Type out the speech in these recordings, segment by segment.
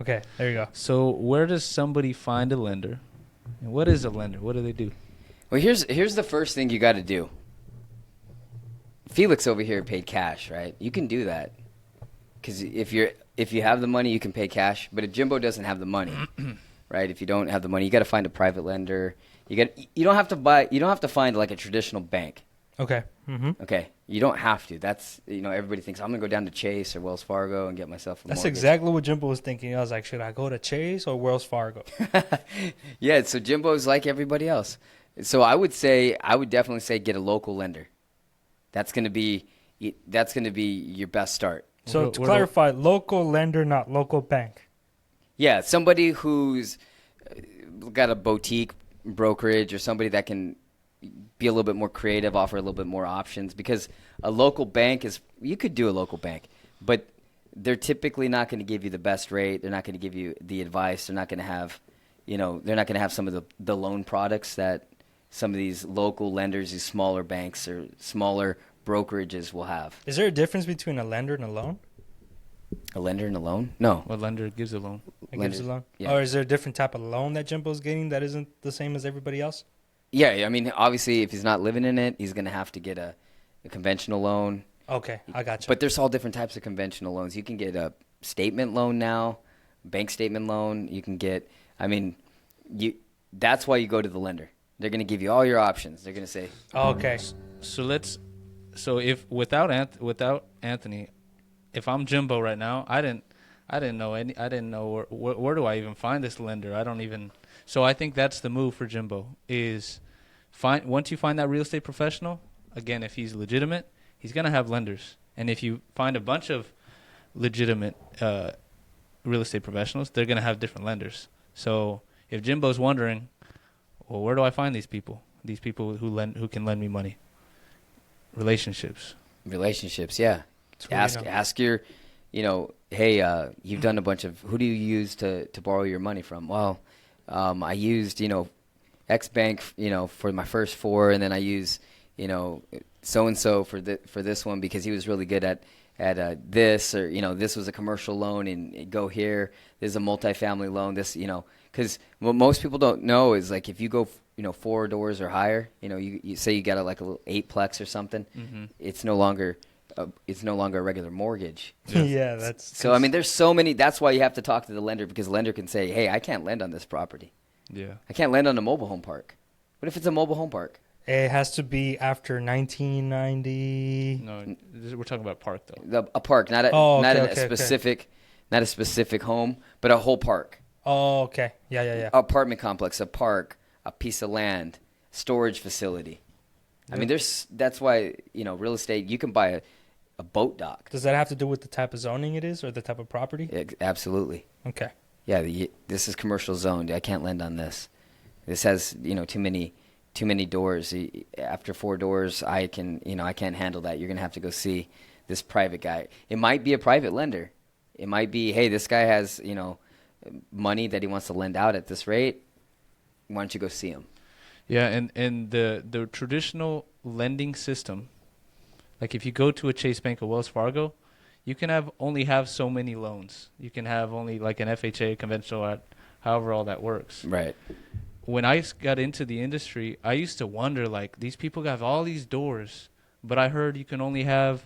Okay, there you go. So where does somebody find a lender? And what is a lender? What do they do? Well, here's the first thing you got to do. Felix over here paid cash, right? You can do that because if you have the money, you can pay cash. But if Jimbo doesn't have the money, right? If you don't have the money, you got to find a private lender. You don't have to buy. You don't have to find like a traditional bank. Okay. Mm-hmm. Okay, you don't have to. That's everybody thinks I'm gonna go down to Chase or Wells Fargo and get myself a That's mortgage. exactly what Jimbo was thinking. I was like, should I go to Chase or Wells Fargo? Yeah, so Jimbo's like everybody else. So I would definitely say get a local lender. That's gonna be your best start. So Where to do- clarify, local lender, not local bank. Yeah, somebody who's got a boutique brokerage or somebody that can be a little bit more creative, offer a little bit more options. Because a local bank you could do a local bank, but they're typically not going to give you the best rate. They're not going to give you the advice. They're not going to have, they're not going to have some of the loan products that some of these local lenders, these smaller banks or smaller brokerages will have. Is there a difference between a lender and a loan? A lender and a loan? No. What lender gives a loan? It Lender, gives a loan? yeah. Or is there a different type of loan that Jimbo's getting that isn't the same as everybody else? Yeah, I mean, obviously, if he's not living in it, he's going to have to get a conventional loan. Okay, I got you. But there's all different types of conventional loans. You can get a statement loan now, bank statement loan. You can get, that's why you go to the lender. They're going to give you all your options. They're going to say, Okay. So if without Anthony, if I'm Jimbo right now, I didn't know where do I even find this lender? I don't even. So I think that's the move for Jimbo is once you find that real estate professional, again, if he's legitimate, he's gonna have lenders, and if you find a bunch of legitimate real estate professionals, they're gonna have different lenders. So if Jimbo's wondering, well, where do I find these people? These people who can lend me money. Relationships, yeah. That's where Ask your, hey, you've done a bunch of, who do you use to borrow your money from? Well, I used, X bank, for my first 4, and then I use, so-and-so for this one because he was really good at this, or, this was a commercial loan and go here. This is a multifamily loan. This, because what most people don't know is like if you go, 4 doors or higher, you say you got a little 8-plex or something, mm-hmm. it's no longer a regular mortgage. Yeah, that's So I mean, there's so many. That's why you have to talk to the lender because the lender can say, "Hey, I can't lend on this property. Yeah. I can't lend on a mobile home park. What if it's a mobile home park? It has to be after 1990. No, we're talking about park though. A park, not a not a specific home, but a whole park, Oh, okay. Yeah. apartment complex, a park, a piece of land, storage facility. I mean, that's why real estate. You can buy a boat dock. Does that have to do with the type of zoning it is or the type of property? Absolutely. Okay. Yeah, this is commercial zoned. I can't lend on this. This has too many doors. After 4 doors, I can't handle that. You're gonna have to go see this private guy. It might be a private lender. It might be, hey, this guy has money that he wants to lend out at this rate. Why don't you go see him? Yeah, and the traditional lending system, like if you go to a Chase Bank or Wells Fargo, you can only have so many loans. You can have only like an FHA, conventional, however all that works. Right. When I got into the industry, I used to wonder, like, these people have all these doors, but I heard you can only have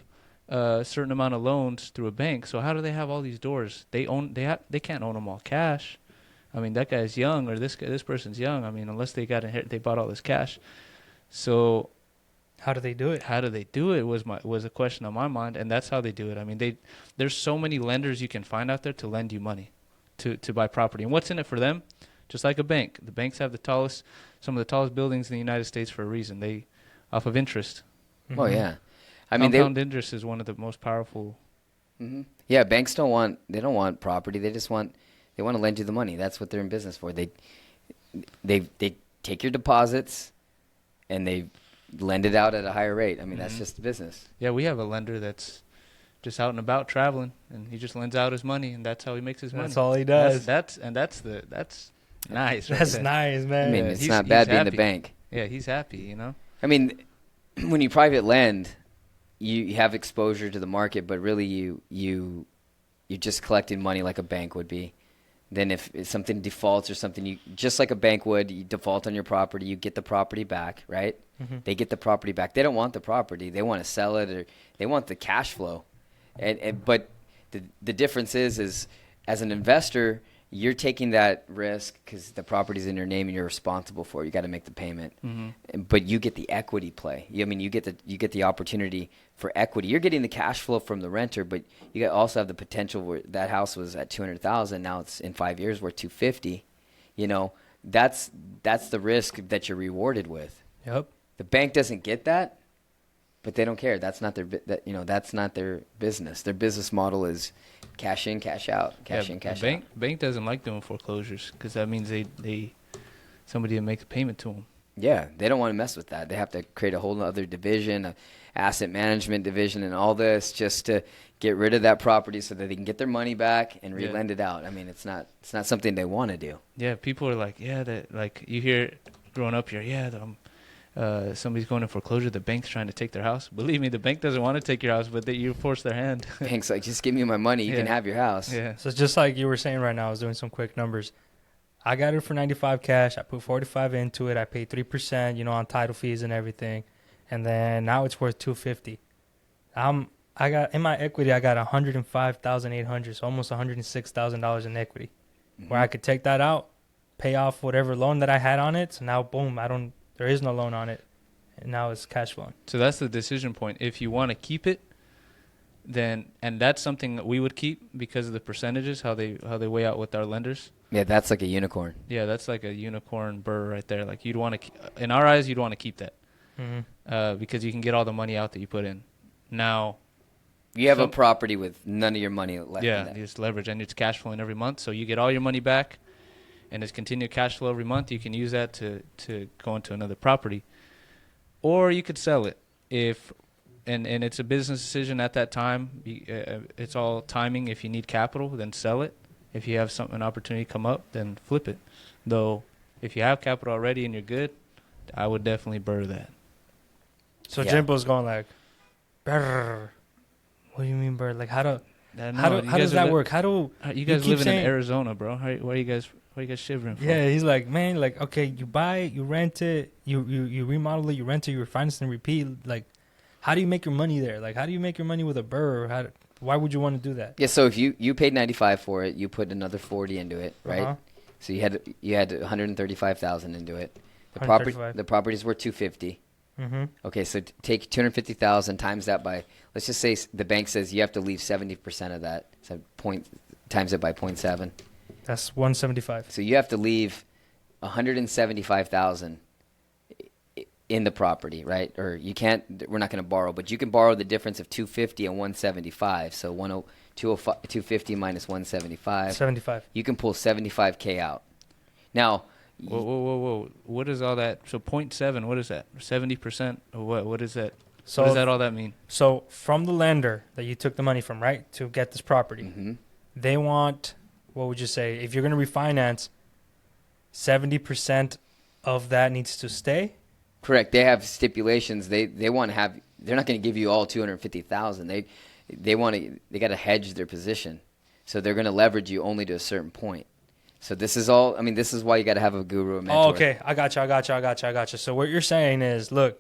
a certain amount of loans through a bank. So how do they have all these doors? They can't own them all cash. I mean, that guy's young, or this person's young. I mean, unless they bought all this cash. So How do they do it? how do they do it was a question on my mind, and that's how they do it. I mean, there's so many lenders you can find out there to lend you money to buy property. And what's in it for them? Just like a bank. The banks have some of the tallest buildings in the United States for a reason. They off of interest. Oh yeah. I mean, Compound interest is one of the most powerful. Mm-hmm. Yeah, banks don't want property. They want to lend you the money. That's what they're in business for. They take your deposits and they lend it out at a higher rate. I mean, that's just business. Yeah, we have a lender that's just out and about traveling, and he just lends out his money, and that's how he makes his money. That's all he does. That's nice. Right That's there. nice, man. I mean, Yeah, it's he's not bad being the happy. bank. Yeah, he's happy. I mean, when you private lend, you have exposure to the market, but really you're just collecting money like a bank would be. Then if something defaults or something, you just like a bank would, you default on your property, you get the property back, right? They get the property back. They don't want the property. They want to sell it, or they want the cash flow. But the difference is as an investor, you're taking that risk because the property's in your name and you're responsible for it. You got to make the payment, but you get the equity play. You get the opportunity for equity. You're getting the cash flow from the renter, but you also have the potential where that house was at $200,000. Now it's in 5 years worth $250,000. You know, that's the risk that you're rewarded with. Yep. The bank doesn't get that, but they don't care. That's not their that's not their business. Their business model is cash in, cash out, cash in, cash out. Bank doesn't like doing foreclosures because that means somebody makes a payment to them. Yeah, they don't want to mess with that. They have to create a whole other division, a asset management division, and all this just to get rid of that property so that they can get their money back and re-lend it out. I mean, it's not something they want to do. Yeah, people are like, like you hear growing up here, somebody's going in foreclosure. The bank's trying to take their house. Believe me, the bank doesn't want to take your house, but you force their hand. Bank's like, just give me my money. You can have your house. Yeah. So it's just like you were saying right now, I was doing some quick numbers. I got it for 95 cash. I put 45 into it. I paid 3%, on title fees and everything. And then now it's worth 250. I got in my equity, I got 105,800, so almost $106,000 in equity. Where I could take that out, pay off whatever loan that I had on it. So now boom, there is no loan on it. And now it's cash flowing. So that's the decision point. If you want to keep it, then and that's something that we would keep because of the percentages, how they weigh out with our lenders. Yeah, that's like a unicorn. Yeah, that's like a unicorn BRRRR right there. Like you'd want to, in our eyes, you'd want to keep that because you can get all the money out that you put in. Now, you have a property with none of your money left. Yeah, in that. it's leverage and it's cash flowing every month, so you get all your money back, and it's continued cash flow every month. You can use that to go into another property, or you could sell it and it's a business decision at that time. It's all timing. If you need capital, then sell it. If you have an opportunity come up, then flip it. Though, if you have capital already and you're good, I would definitely BRRRR that. So Jimbo's going like, BRRRR. What do you mean, BRRRR? Like how does that work? You guys living in Arizona, bro? Why are you guys shivering for? Yeah, he's like, man, like okay, you buy it, you rent it, you remodel it, you rent it, you refinance and repeat. Like, how do you make your money there? Like, how do you make your money with a BRRRR? Why would you want to do that? Yeah, so if you paid 95 for it, you put another 40 into it, right? So you had 135,000 into it. The property's worth 250. Okay, so take 250,000 times that by, let's just say the bank says you have to leave 70% of that. So times it by 0.7. That's 175. So you have to leave 175,000 in the property, right? Or you can't. We're not going to borrow, but you can borrow the difference of 250 and 175. So 250 minus 175. 75. You can pull 75K out. Now. Whoa. What is all that? So 0.7, what is that? 70% or what? What is that? So what does that all that mean? So from the lender that you took the money from, right, to get this property, they want, what would you say, if you're going to refinance, 70% of that needs to stay? Correct. They have stipulations. They want to have, they're not going to give you all 250,000. They got to hedge their position. So they're going to leverage you only to a certain point. So this is all, this is why you got to have a guru, a mentor. Oh, okay. I got you. So what you're saying is, look,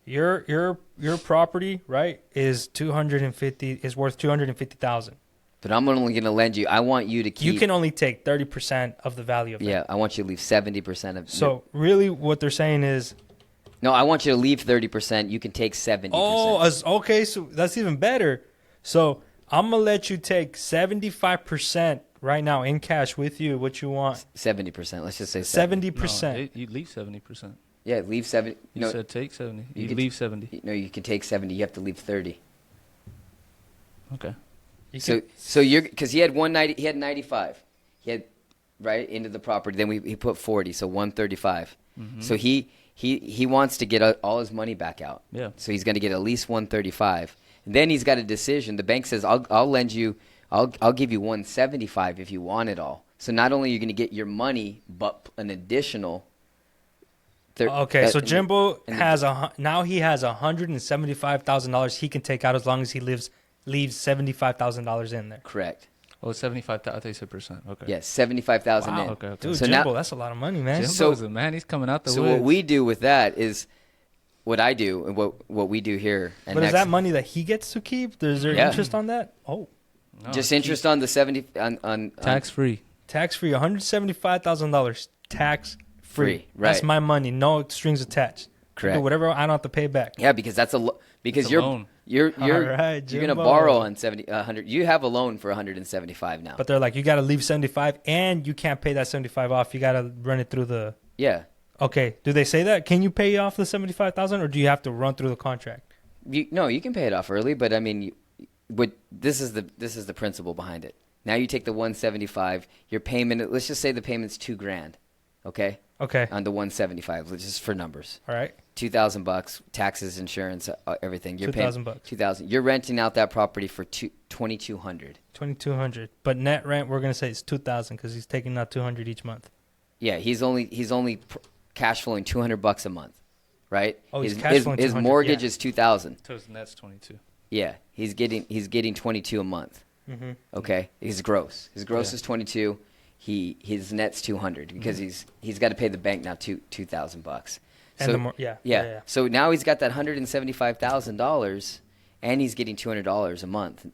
your property, right, is worth 250,000. But I'm only going to lend you. I want you to keep. You can only take 30% of the value of it. Yeah, I want you to leave 70% of. So really, what they're saying is. No, I want you to leave 30%. You can take 70%. Oh, okay. So that's even better. So I'm gonna let you take 75% right now in cash with you. What you want? 70%. Let's just say 70%. No, you leave 70%. Yeah, leave 70. You said take 70. You leave 70. No, you can take 70. You have to leave 30. Okay. So you're because he had 190. He had 95. He had right into the property. Then he put 40. So 135. So he wants to get all his money back out. Yeah. So he's going to get at least 135. And then he's got a decision. The bank says, I'll lend you. I'll give you 175 if you want it all. So not only are you going to get your money, but an additional. Okay, so Jimbo now he has $175,000 he can take out as long as he leaves $75,000 in there. Correct. Oh, 75. I thought you said percent. Okay. Yeah, 75,000 Wow. in. Okay. Dude, So Jimbo, now- that's a lot of money, man. Jimbo's a man. He's coming out the So woods. what we do with that is, what I do and what we do here. And But is next- that money that he gets to keep? Is there Yeah. interest on that? Oh, No, just keep interest on the 70 on tax free. tax free, $175,000 tax free. Free, That's right. my money, no strings attached. Correct. Do whatever I don't have to pay back. Yeah, because that's because It's a you're loan. you're All right, you're gonna Jimbo. borrow on 100. You have a loan for 175 now. But they're like, you got to leave 75, and you can't pay that 75 off. You got to run it through the. Yeah, Okay, do they say that? Can you pay off the 75,000, or do you have to run through the contract? you can pay it off early, but I mean, this is the principle behind it. Now you take the 175, your payment. Let's just say the payment's $2,000, okay, Okay, on the 175. Let's just for numbers. all right, $2,000, taxes, insurance, everything. You're paying $2,000. $2,000. You're renting out that property for $2,200. 2,200. But net rent, we're gonna say it's 2,000 because he's taking out 200 each month. Yeah, he's only cash flowing $200 a month, right? Oh, he's his, cash flowing his 200, mortgage yeah. is $2,000. So his net's 22. Yeah, he's getting 22 a month. Mm-hmm. Okay, his gross Yeah. is 22. His net's 200 because he's got to pay the bank now $2,000. And So the more, yeah. So now he's got that $175,000, and he's getting $200 a month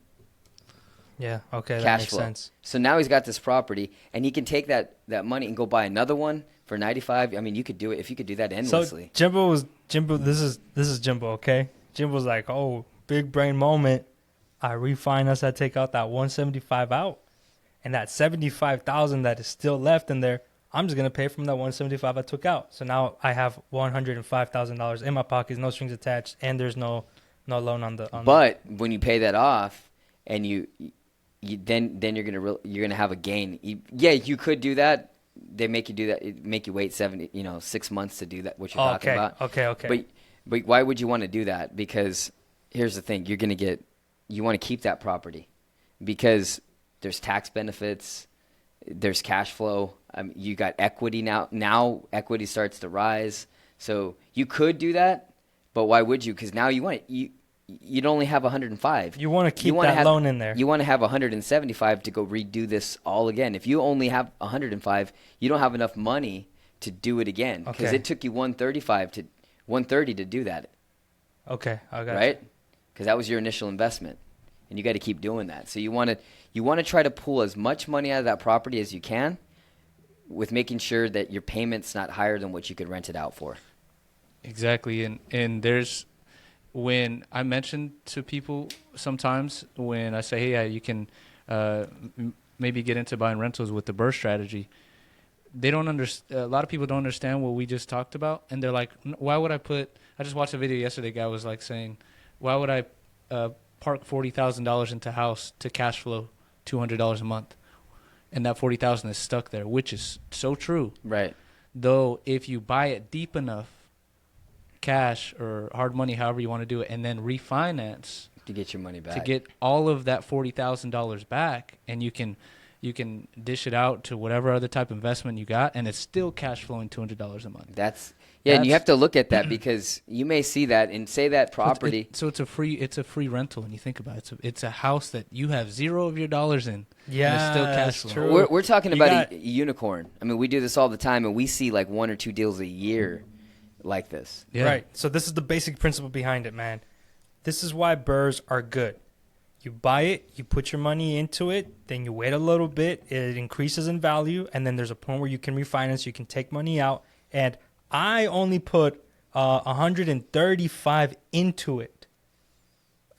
Yeah, okay, that cash makes flow. sense. So now he's got this property, and he can take that money and go buy another one for 95. I mean, you could do it if you could do that endlessly. So Jimbo. This is Jimbo. Okay, Jimbo's like, oh, big brain moment. I refinance. I take out that 175 out, and that 75,000 that is still left in there. I'm just gonna pay from that 175 I took out. So now I have $105,000 in my pockets, no strings attached, and there's no loan on the. But when you pay that off, and you then you're gonna have a gain. You could do that. They make you do that. Make you wait 6 months to do that. What you're talking about. Okay. But why would you want to do that? Because here's the thing: you want to keep that property because there's tax benefits, there's cash flow. You got equity now. Now equity starts to rise. So you could do that, but why would you? Because now you'd only have 105. You want to keep that loan in there. You want to have 175 to go redo this all again. If you only have 105, you don't have enough money to do it again because Okay. it took you 130 to do that, Okay, I got right? Because that was your initial investment, and you got to keep doing that. So you want to try to pull as much money out of that property as you can, with making sure that your payment's not higher than what you could rent it out for. Exactly, and there's when I mention to people sometimes when I say, hey, yeah, you can maybe get into buying rentals with the BRRRR strategy. They don't understand. A lot of people don't understand what we just talked about, and they're like, "Why would I put?" I just watched a video yesterday. A guy was like saying, "Why would I park $40,000 into a house to cash flow $200 a month?" And that 40,000 is stuck there, which is so true. Right. Though, if you buy it deep enough, cash or hard money, however you want to do it, and then refinance To get your money back. to get all of that $40,000 back, and you can dish it out to whatever other type of investment you got, and it's still cash flowing $200 a month. And you have to look at that because you may see that and say that property. So it's a free rental when you think about it. It's a house that you have zero of your dollars in. Yeah, and it's still cash that's flowing. true. We're talking You about got- a unicorn. I mean, we do this all the time, and we see like 1 or 2 deals a year like this. Yeah. Right. So this is the basic principle behind it, man. This is why BRRRRs are good. You buy it, you put your money into it, then you wait a little bit, it increases in value, and then there's a point where you can refinance, you can take money out. And I only put 135 into it,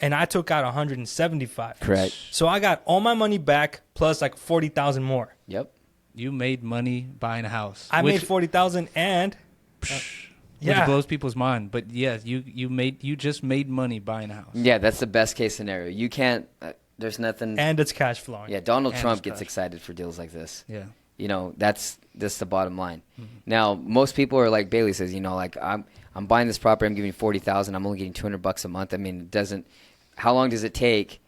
and I took out 175. Correct. So I got all my money back plus like 40,000 more. Yep. You made money buying a house. I which- made 40,000 and Which blows people's mind, but yes, you just made money buying a house. Yeah, that's the best case scenario. You can't. There's nothing. and it's cash flowing. Yeah, Donald and Trump it's gets cash. excited for deals like this. Yeah. That's the bottom line. Now, most people are like Bailey says, like I'm buying this property, I'm giving 40,000, I'm only getting $200 a month. I mean, it doesn't. How long does it take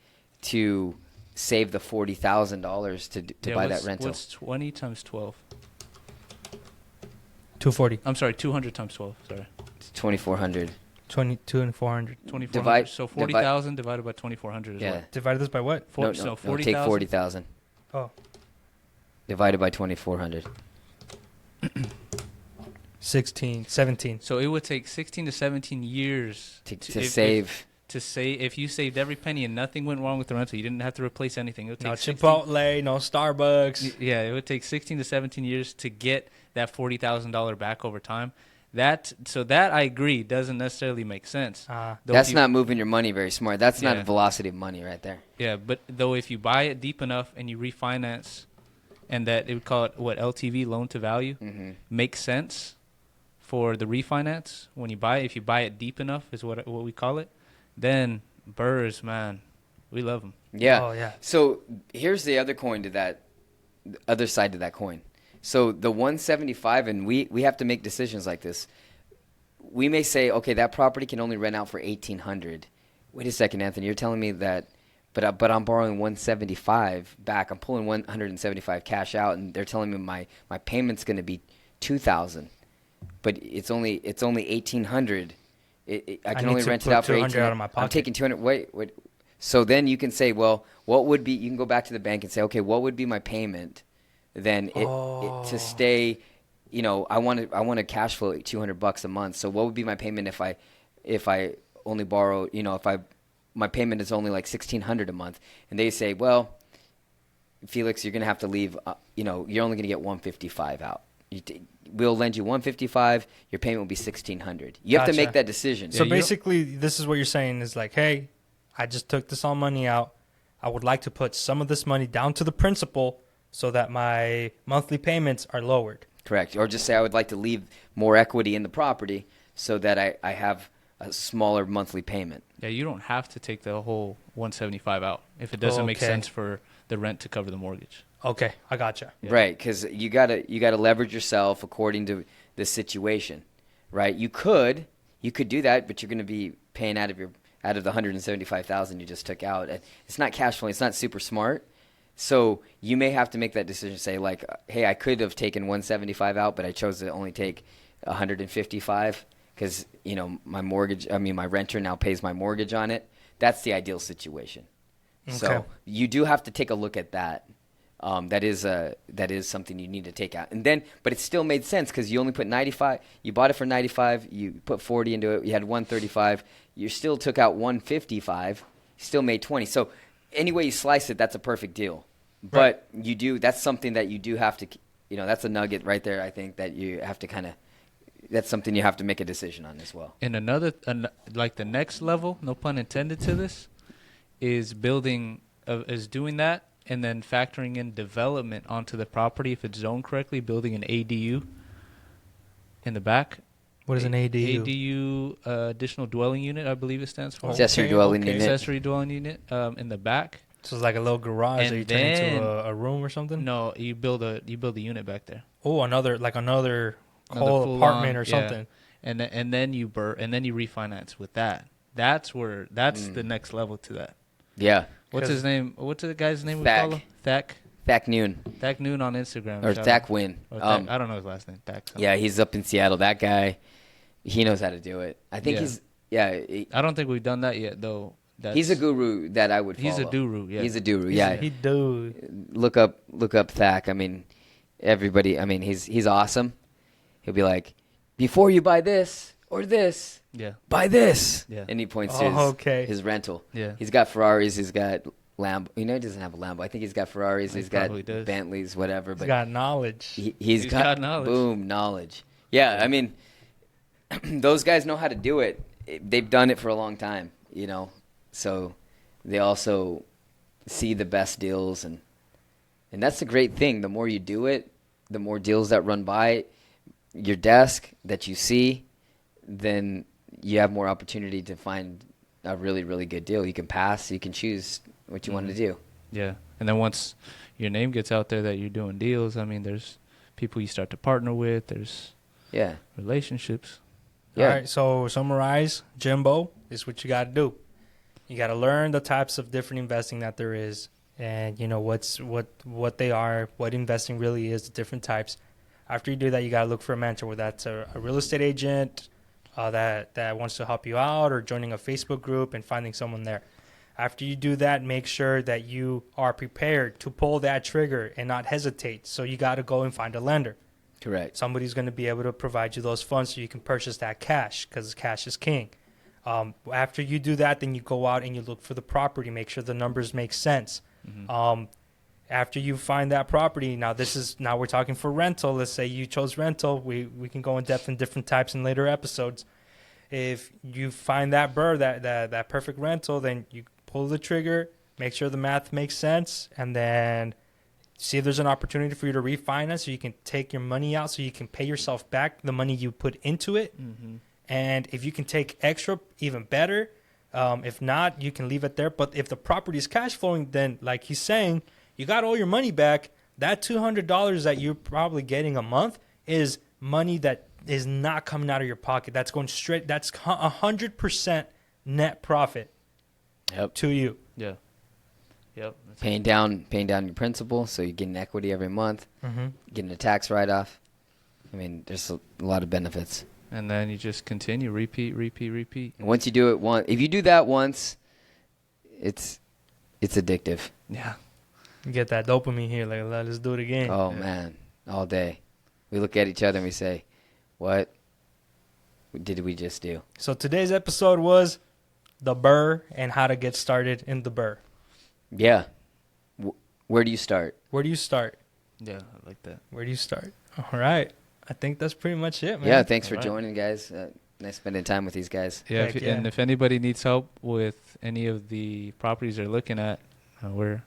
to save the $40,000 to buy that rental? What's 20 times 12? 240, I'm sorry, 200 times 12. Sorry, 2,400. 22 and 400. 2,400. So 40,000 divided by 2,400 is Yeah. what? Divided this by what? No, So no, 40,000. take 40,000. Oh. Divided by 2,400. 17. So it would take 16 to 17 years To save. If you saved every penny and nothing went wrong with the rental, you didn't have to replace anything. It would take No 16 Chipotle, no Starbucks. Yeah, it would take 16 to 17 years to get that $40,000 back over time. So that I agree doesn't necessarily make sense. That's not moving your money very smart. That's Yeah. not velocity of money right there. Yeah, but though if you buy it deep enough and you refinance, and that it would call it what, LTV, loan to value, Mm-hmm. makes sense for the refinance when you buy it. If you buy it deep enough is what we call it, then BRRRRs, man, we love them. Yeah. Oh, yeah. So here's the other coin to that, the other side to that coin. So the 175, and we have to make decisions like this. We may say, okay, that property can only rent out for 1,800. Wait a second, Anthony, you're telling me that, but I'm borrowing 175 back. I'm pulling 175 cash out, and they're telling me my payment's going to be 2,000, but it's only 1,800. I can only rent it out for 200 $1,800. out of my pocket. I'm taking 200. Wait. So then you can say, well, what would be? You can go back to the bank and say, okay, what would be my payment? Then to stay, I want to cash flow $200 a month. So what would be my payment if I only borrow? My payment is only like $1,600 a month, and they say, well, Felix, you're gonna have to leave. You're only gonna get $155 out. We'll lend you $155. Your payment will be $1,600. You have to Gotcha. make that decision. So Yeah, basically, this is what you're saying is like, hey, I just took this all money out. I would like to put some of this money down to the principal so that my monthly payments are lowered. Correct. Or just say I would like to leave more equity in the property so that I have a smaller monthly payment. Yeah, you don't have to take the whole 175 out if it doesn't make Okay. sense for the rent to cover the mortgage. Okay, I gotcha. Yeah. Right, because you gotta leverage yourself according to the situation, right? You could do that, but you're going to be paying out of the 175,000 you just took out. It's not cash flowing. It's not super smart. So you may have to make that decision. Say like, hey, I could have taken 175 out, but I chose to only take 155 because my renter now pays my mortgage on it. That's the ideal situation. Okay. So you do have to take a look at that. That is something you need to take out, but it still made sense because you only put 95. You bought it for 95. You put 40 into it. You had 135. You still took out 155. You still made 20. So any way you slice it, that's a perfect deal. Right. But that's something that you do have to. That's a nugget right there. I think that you have to that's something you have to make a decision on as well. And like the next level, no pun intended to this, is doing that. And then factoring in development onto the property if it's zoned correctly, building an ADU in the back. What is an ADU? ADU, additional dwelling unit, I believe it stands for. Accessory dwelling unit. Accessory dwelling unit in the back. So it's like a little garage And that you turn into a room or something? No, you build a unit back there. Oh, another whole full-on, apartment or yeah. something. And then you refinance with that. That's the next level to that. Yeah. What's his name? What's the guy's name? Thak. We follow? Thak. Thak Noon Noon on Instagram. or Shout Thak out. Win. Or Thak. I don't know his last name. Thak. something. Yeah, he's up in Seattle. That guy, he knows how to do it. I think Yeah. he's I don't think we've done that yet, though. he's a guru that I would follow. He's a guru. Yeah. He's a guru. Yeah. He do. Look up Thak. I mean, everybody. I mean, he's awesome. He'll be like, before you buy this or this, Yeah. buy this. Yeah. And he points Oh, to his rental. Yeah. He's got Ferraris. He's got Lambo. He doesn't have a Lambo. I think he's got Ferraris. He He's got probably does. Bentleys, whatever. He's But got knowledge. he's got knowledge. Boom, knowledge. Yeah, I mean, those guys know how to do it. They've done it for a long time, So they also see the best deals, and that's the great thing. The more you do it, the more deals that run by your desk that you see, then you have more opportunity to find a really, really good deal. You can pass. You can choose what you want to do. Yeah. And then once your name gets out there that you're doing deals, I mean, there's people you start to partner with. There's Yeah. relationships. Yeah. All right, so summarize, Jimbo, this is what you got to do. You got to learn the types of different investing that there is, and what they are, what investing really is, the different types. After you do that, you got to look for a mentor, whether that's a real estate agent that wants to help you out, or joining a Facebook group and finding someone there. After you do that, make sure that you are prepared to pull that trigger and not hesitate. So you got to go and find a lender. Correct. Somebody's going to be able to provide you those funds so you can purchase that cash, because cash is king. After you do that, then you go out and you look for the property, make sure the numbers make sense. After you find that property, now we're talking for rental. Let's say you chose rental. We can go in depth in different types in later episodes. If you find that BRRRR, that perfect rental, then you pull the trigger, make sure the math makes sense, and then see if there's an opportunity for you to refinance so you can take your money out so you can pay yourself back the money you put into it. And if you can take extra, even better. If not, you can leave it there. But if the property is cash flowing, then like he's saying, you got all your money back. That $200 that you're probably getting a month is money that is not coming out of your pocket. That's going straight. That's 100% net profit to you. Yeah. Yep. Paying down your principal, so you're getting equity every month, getting a tax write-off. I mean, there's a lot of benefits. And then you just continue, repeat. And once you do it once, if you do that once, it's addictive. Yeah. You get that dopamine here. Like, let's do it again. Oh, man, all day. We look at each other and we say, what did we just do? So today's episode was the BRRRR and how to get started in the BRRRR. Yeah. Where do you start? Where do you start? Yeah, I like that. Where do you start? All right. I think that's pretty much it, man. Yeah, thanks for All right. joining, guys. Nice spending time with these guys. Yeah, Heck and if anybody needs help with any of the properties they're looking at, we're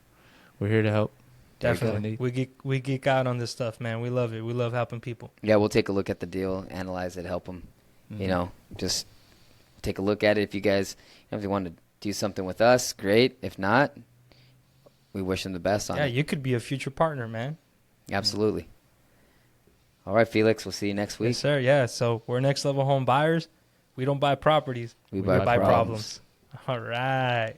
here to help. Definitely. We geek out on this stuff, man. We love it. We love helping people. Yeah, we'll take a look at the deal, analyze it, help them. You know, just take a look at it. If you guys, if you want to do something with us, great. If not, we wish them the best on it. Yeah, you could be a future partner, man. Absolutely. All right, Felix, we'll see you next week. Yes, sir. Yeah, so we're Next Level Home Buyers. We don't buy properties. We buy buy problems. All right.